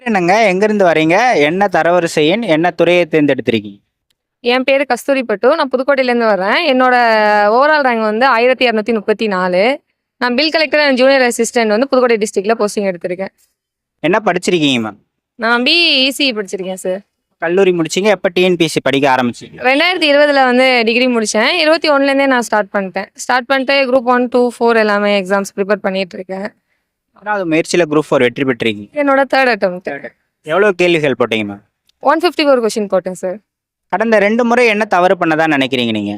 என்னங்க? எங்கேருந்து வரீங்க? என்ன தரவரிசை எண்? என்ன துறையை தேர்ந்தெடுத்திருக்கீங்க? என் பேரு கஸ்தூரி பட்டு. நான் புதுக்கோட்டையிலேருந்து வரேன். என்னோட ஓவரால் ரேங்க் வந்து 1234. நான் bill collector and junior assistant வந்து புதுக்கோட்டை டிஸ்ட்ரிக்ட்ல போஸ்டிங் எடுத்திருக்கேன். என்ன படிச்சிருக்கீங்க மேம்? நான் பிஇ இசிஇ படிச்சிருக்கேன் சார். கல்லூரி முடிச்சீங்க. எப்ப டிஎன்பிஎஸ்சி படிக்க ஆரம்பிச்சீங்க? 2020ல வந்து டிகிரி முடிச்சேன். 21லேருந்தே நான் ஸ்டார்ட் பண்ணிட்டேன். ஸ்டார்ட் பண்ணிட்டு குரூப் 1, 2, 4 எல்லாமே எக்ஸாம்ஸ் ப்ரிப்பேர் பண்ணிட்டு இருக்கேன். 6வது முயற்சியில குரூப் 4 வெற்றி பெற்றிருக்கீங்க. என்னோட தேர்ட் அட்டெம்ப்ட். எவ்வளவு கேள்விகள் போட்டீங்க மேம்? 154 கொஸ்டின் போட்டேன் சார். கடந்த 2 முறை என்ன தவறு பண்ணதா நினைக்கிறீங்க நீங்க?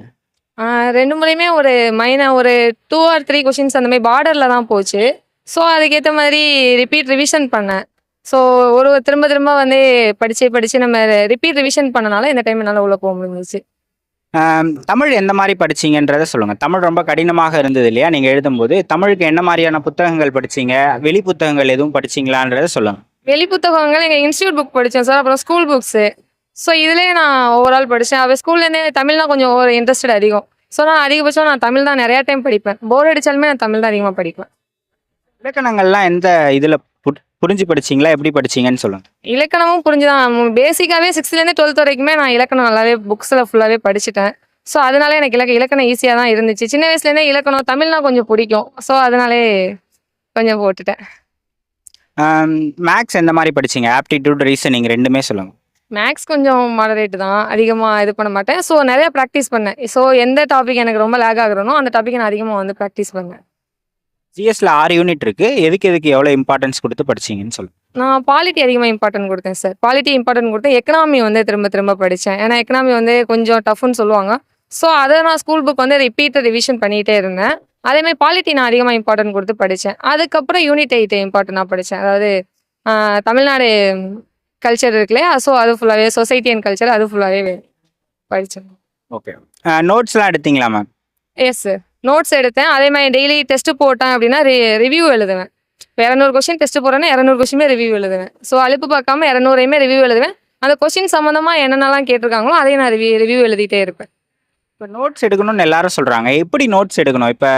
2 முறையுமே ஒரு ஒரு 2 ஆர் 3 கொஸ்டின்ஸ் அந்த மாதிரி பார்டரில் தான் போச்சு. ஸோ அதுக்கேற்ற மாதிரி ரிவிஷன் பண்ணேன். ஸோ திரும்ப திரும்ப வந்து படித்து நம்ம ரிப்பீட் ரிவிஷன் பண்ணனால இந்த டைம் என்னால் உள்ள போக முடிஞ்சிச்சு. தமிழ் எந்த மாதிரி படிச்சீங்கன்றத சொல்லுங்க. தமிழ் ரொம்ப கடினமாக இருந்தது இல்லையா நீங்க எழுதும்போது? தமிழுக்கு என்ன மாதிரியான புத்தகங்கள் படிச்சீங்க? வெளி புத்தகங்கள் எதுவும் படிச்சீங்களான்றத சொல்லுங்க. வெளி புத்தகங்கள் எங்கள் இன்ஸ்டியூட் புக் படித்தேன் சார். அப்புறம் ஸ்கூல் புக்ஸு. ஸோ இதுலேயே நான் ஓவரால் படித்தேன். அவள் ஸ்கூல்லேருந்தே தமிழ்னா கொஞ்சம் இன்ட்ரெஸ்டட் அதிகம். ஸோ நான் அதிகபட்சம் நான் தமிழ் தான் நிறையா டைம் படிப்பேன். போர் அடித்தாலுமே நான் தமிழ் தான் அதிகமாக படிப்பேன். இலக்கணங்கள்லாம் எந்த இதில் புரிஞ்சு படிச்சீங்களா? எப்படி படிச்சீங்கன்னு சொல்லுங்க. இலக்கணமும் புரிஞ்சுதான். பேசிக்காகவே 6லேருந்து 12th வரைக்குமே நான் இலக்கணம் நல்லாவே புக்ஸில் ஃபுல்லாகவே படிச்சுட்டேன். ஸோ அதனால எனக்கு இலக்கணம் ஈஸியாக தான் இருந்துச்சு. சின்ன வயசுலேருந்தே இலக்கணம் தமிழ்னா கொஞ்சம் பிடிக்கும். ஸோ அதனாலே கொஞ்சம் போட்டுட்டேன். மேக்ஸ் எந்த மாதிரி படிச்சீங்க? ஆப்டிடியூட், ரீசனிங் ரெண்டுமே சொல்லுங்க. மேக்ஸ் கொஞ்சம் மாடரேட் தான். அதிகமாக இது பண்ண மாட்டேன். ஸோ நிறையா ப்ராக்டிஸ் பண்ணேன். ஸோ எந்த டாபிக் எனக்கு ரொம்ப லேக் ஆகுறனோ அந்த டாப்பிக்கை நான் அதிகமாக வந்து ப்ராக்டிஸ் பண்ணேன். ஜிஎஸ்ல 6 யூனிட் இருக்கு. எதுக்கு எவ்வளோ இம்பார்ட்டன்ஸ் கொடுத்து படிச்சீங்கன்னு சொல்லுங்க. நான் பாலிட்டி அதிகமாக இம்பார்ட்டன்ட் கொடுத்தேன் சார். பாலிட்டி இம்பார்ட்டன்ட் கொடுத்தேன். எக்கனாமி வந்து திரும்ப திரும்ப படித்தேன். ஏன்னா எக்கனாமி வந்து கொஞ்சம் டஃப்னு சொல்லுவாங்க. ஸோ அதை நான் ஸ்கூல் புக் வந்து ரிவிஷன் பண்ணிகிட்டே இருந்தேன். அதேமாதிரி பாலிட்டி நான் அதிகமாக இம்பார்ட்டன்ட் கொடுத்து படித்தேன். அதுக்கப்புறம் யூனிட் 8 இம்பார்ட்டண்ட்டாக படித்தேன். அதாவது தமிழ்நாடு கல்ச்சர் இருக்குல்லையா, ஸோ அது ஃபுல்லாகவே சொசைட்டி அண்ட் கல்ச்சர் அது ஃபுல்லாகவே படித்தேன். ஓகே. நோட்ஸ்லாம் எடுத்தீங்களா மேம்? Yes sir. நோட்ஸ் எடுத்தேன். அதே மாதிரி டெய்லி டெஸ்ட் போட்டேன் அப்படின்னா ரிவ்யூ எழுதுவேன். இப்போ 200 கொஸ்டின் டெஸ்ட் போடுறேன்னா 200 கொஸ்டினுமே ரிவ்யூ எழுதுவேன். ஸோ அலுப்பு பார்க்காம 200ஐயுமே ரிவ்யூ எழுதுவேன். அந்த கொஸ்டின் சம்மந்தமாக என்னென்னலாம் கேட்டிருக்காங்களோ அதையும் நான் ரிவ்யூ எழுதிட்டே இருப்பேன். இப்போ நோட்ஸ் எடுக்கணும்னு எல்லாரும் சொல்கிறாங்க. எப்படி நோட்ஸ் எடுக்கணும்? இப்போ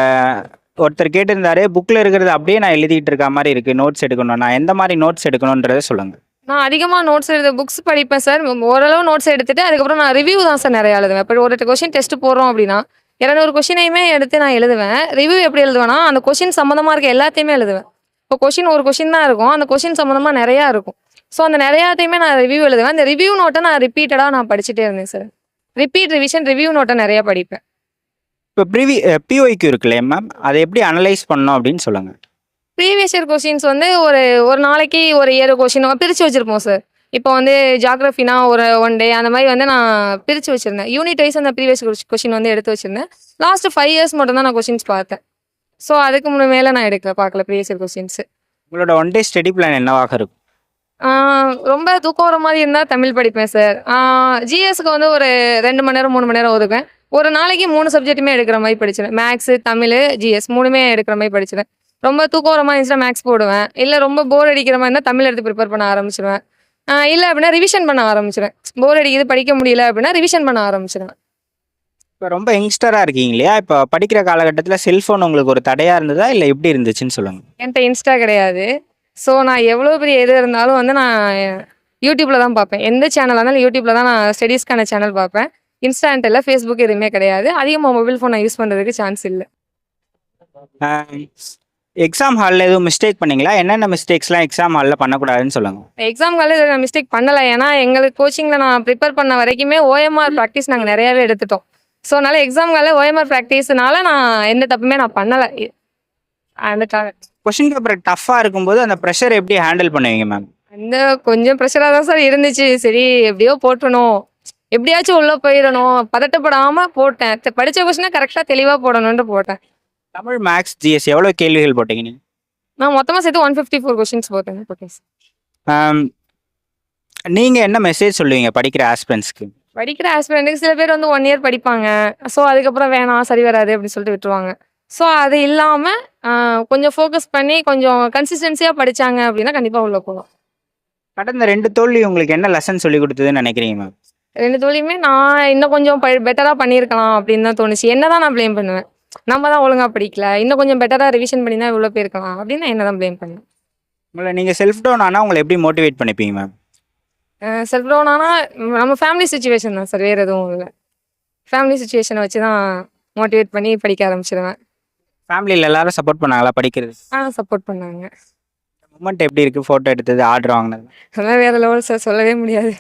ஒருத்தர் கேட்டிருந்தாரு, புக்கில் இருக்கிறது அப்படியே நான் எழுதிட்டு இருக்க மாதிரி இருக்குது, நோட்ஸ் எடுக்கணும். நான் எந்த மாதிரி நோட்ஸ் எடுக்கணுன்றதை சொல்லுங்கள். நான் அதிகமாக நோட்ஸ் புக்ஸ் படிப்பேன் சார். ஓரளவு நோட்ஸ் எடுத்துட்டு அதுக்கப்புறம் நான் ரிவ்யூ தான் சார் நிறையா எழுதுவேன். இப்போ ஒரு கொஸ்டின் டெஸ்ட் போடுறோம் அப்படின்னா 200 கொஸ்டினையுமே எடுத்து நான் எழுதுவேன். ரிவ்யூ எப்படி எழுதுவேன்னா அந்த கொஸ்டின் சம்மந்தமாக இருக்க எல்லாத்தையுமே எழுதுவேன். இப்போ ஒரு கொஸ்டின் தான் இருக்கும். அந்த கொஸ்டின் சம்மந்தமாக நிறையா இருக்கும். ஸோ அந்த நிறையாத்தையுமே நான் ரிவ்யூ எழுதுவேன். அந்த ரிவ்யூ நோட்டை நான் ரிப்பீட்டடாக நான் படிச்சுட்டே இருந்தேன் சார். ரிப்பீட் ரிவிஷன் ரிவ்யூ நோட்டை நிறையா படிப்பேன். இப்போ பிஒய்க்கு இருக்கு இல்லையா மேம், அதை எப்படி அனலைஸ் பண்ணணும் அப்படின்னு சொல்லுங்கள். ப்ரீவியஸ் இயர் கொஸ்டின்ஸ் வந்து ஒரு நாளைக்கு ஒரு 7 கொஸ்டின் பிரித்து வச்சுருப்போம் சார். இப்போ வந்து ஜாகிரஃபினா ஒரு 1 டே அந்த மாதிரி வந்து நான் பிரித்து வச்சுருந்தேன். யூனிட் வைஸ் அந்த ப்ரீவியஸ் கொஸ்டின் வந்து எடுத்து வச்சுருந்தேன். லாஸ்ட்டு 5 இயர்ஸ் மட்டும் தான் நான் கொஸ்டின்ஸ் பார்த்தேன். ஸோ அதுக்கு மேலே நான் பார்க்கல ப்ரீவியஸ் இயர் கொஸ்டின்ஸு. உங்களோட 1 டே ஸ்டடி பிளான் என்னவாக இருக்கும்? ரொம்ப தூக்கம் வர மாதிரி இருந்தால் தமிழ் படிப்பேன் சார். ஜிஎஸ்க்கு வந்து ஒரு 2 மணி நேரம் 3 மணி நேரம் ஒதுக்குவேன். ஒரு நாளைக்கு 3 சப்ஜெக்ட்டுமே எடுக்கிற மாதிரி படிச்சிடுவேன். மேக்ஸு, தமிழ், ஜிஎஸ் 3மே எடுக்கிற மாதிரி படிச்சிடுவேன். ரொம்ப தூக்கம் வர மாதிரி இருந்துச்சுன்னா மேக்ஸ் போடுவேன். இல்லை ரொம்ப போர் அடிக்கிற மாதிரி இருந்தால் தமிழ் எடுத்து ப்ரிப்பேர் பண்ண ஆரம்பிச்சிடுவேன். இல்லை அப்படின்னா ரிவிஷன் பண்ண ஆரம்பிச்சிடுவேன். போர் அடிக்குது படிக்க முடியல அப்படின்னா ரிவிஷன் பண்ண ஆரம்பிச்சிடுவேன். இப்போ ரொம்ப யங்ஸ்டராக இருக்கீங்க இல்லையா? இப்போ படிக்கிற காலகட்டத்தில் செல்ஃபோன் உங்களுக்கு ஒரு தடையாக இருந்ததா, இல்லை எப்படி இருந்துச்சுன்னு சொல்லுங்கள். என்கிட்ட இன்ஸ்டா கிடையாது. ஸோ நான் எவ்வளோ பெரிய எது இருந்தாலும் வந்து நான் யூடியூப்பில் தான் பார்ப்பேன். எந்த சேனலாக இருந்தாலும் யூடியூப்பில் தான் நான் ஸ்டடீஸ்க்கான சேனல் பார்ப்பேன். இன்ஸ்டான்ட் இல்லை, ஃபேஸ்புக் எதுவுமே கிடையாது. அதிகமாக மொபைல் ஃபோன் நான் யூஸ் பண்ணுறதுக்கு சான்ஸ் இல்லை. எக்ஸாம் ஹாலில் எதுவும் மிஸ்டேக் பண்ணீங்களா? என்னென்ன மிஸ்டேக்ஸ்லாம் எக்ஸாம் ஹாலில் பண்ணக்கூடாதுன்னு சொல்லுங்கள். எக்ஸாம் காலையில் நான் மிஸ்டேக் பண்ணலை. ஏன்னா எங்களுக்கு கோச்சிங்கில் நான் ப்ரிப்பேர் பண்ண வரைக்குமே ஓஎம்ஆர் ப்ராக்டிஸ் நாங்கள் நிறையாவே எடுத்துட்டோம். ஸோ அதனால் எக்ஸாம் காலையில் ஓஎம்ஆர் ப்ராக்டிஸ்னால நான் எந்த தப்புமே நான் பண்ணலை. அதுக்காக கொஷின் பேப்பர் டஃப்பாக இருக்கும்போது அந்த ப்ரெஷர் எப்படி ஹேண்டில் பண்ணுவீங்க மேம்? அந்த கொஞ்சம் ப்ரெஷராக தான் சார் இருந்துச்சு. சரி எப்படியோ போட்டணும், எப்படியாச்சும் உள்ளே போயிடணும், பதட்டப்படாமல் போட்டேன். படித்த கொஸ்டினை கரெக்டாக தெளிவாக போடணுன்ட்டு போட்டேன். தமிழ், மேக்ஸ், ஜிஎஸ் எவ்வளோ கேள்விகள் போட்டீங்க நீங்கள்? நான் மொத்தமாக சேர்த்து 154 கொஸ்டின்ஸ் போட்டேன் சார். நீங்கள் என்ன மெசேஜ் சொல்லுவீங்க படிக்கிற ஆஸ்பிரண்ட்ஸ்க்கு? படிக்கிற ஆஸ்பிரண்ட்டுக்கு சில பேர் வந்து 1 இயர் படிப்பாங்க. ஸோ அதுக்கப்புறம் வேணாம் சரி வராது அப்படின்னு சொல்லிட்டு விட்டுருவாங்க. ஸோ அது இல்லாமல் கொஞ்சம் ஃபோக்கஸ் பண்ணி கொஞ்சம் கன்சிஸ்டன்சியாக படித்தாங்க அப்படின்னா கண்டிப்பாக உள்ளே போகலாம். கடந்த 2 தோல்வி உங்களுக்கு என்ன லெசன் சொல்லி கொடுத்ததுன்னு நினைக்கிறீங்க மேம்? 2 தோல்வியுமே நான் இன்னும் கொஞ்சம் பெட்டராக பண்ணியிருக்கலாம் அப்படின்னு தான் தோணுச்சு. என்ன தான் நான் ப்ளேம் பண்ணுவேன். நம்ம தான் ஒழுங்காக படிக்கல, இன்னும் கொஞ்சம் பெட்டராக ரிவிஷன் பண்ணி தான் இவ்வளோ போயிருக்கலாம் அப்படின்னு நான் என்ன தான் ப்ளேம் பண்ணுவேன். உங்களை நீங்கள் செல்ஃப் டவுன் ஆனால் உங்களை எப்படி மோட்டிவேட் பண்ணிப்பீங்க மேம்? செல்ஃப் டவுன் ஆனால் நம்ம ஃபேமிலி சுச்சுவேஷன் தான் சார், வேறு எதுவும் இல்லை. ஃபேமிலி சுச்சுவேஷனை வச்சு தான் மோட்டிவேட் பண்ணி படிக்க ஆரம்பிச்சிடுவேன். ஃபேமிலியில் எல்லாரும் சப்போர்ட் பண்ணாங்களா படிக்கிறது? சப்போர்ட் பண்ணாங்க. மூமெண்ட் எப்படி இருக்குது ஃபோட்டோ எடுத்தது ஆர்டர் வாங்கினது? அதெல்லாம் வேறு லெவல் சார், சொல்லவே முடியாது.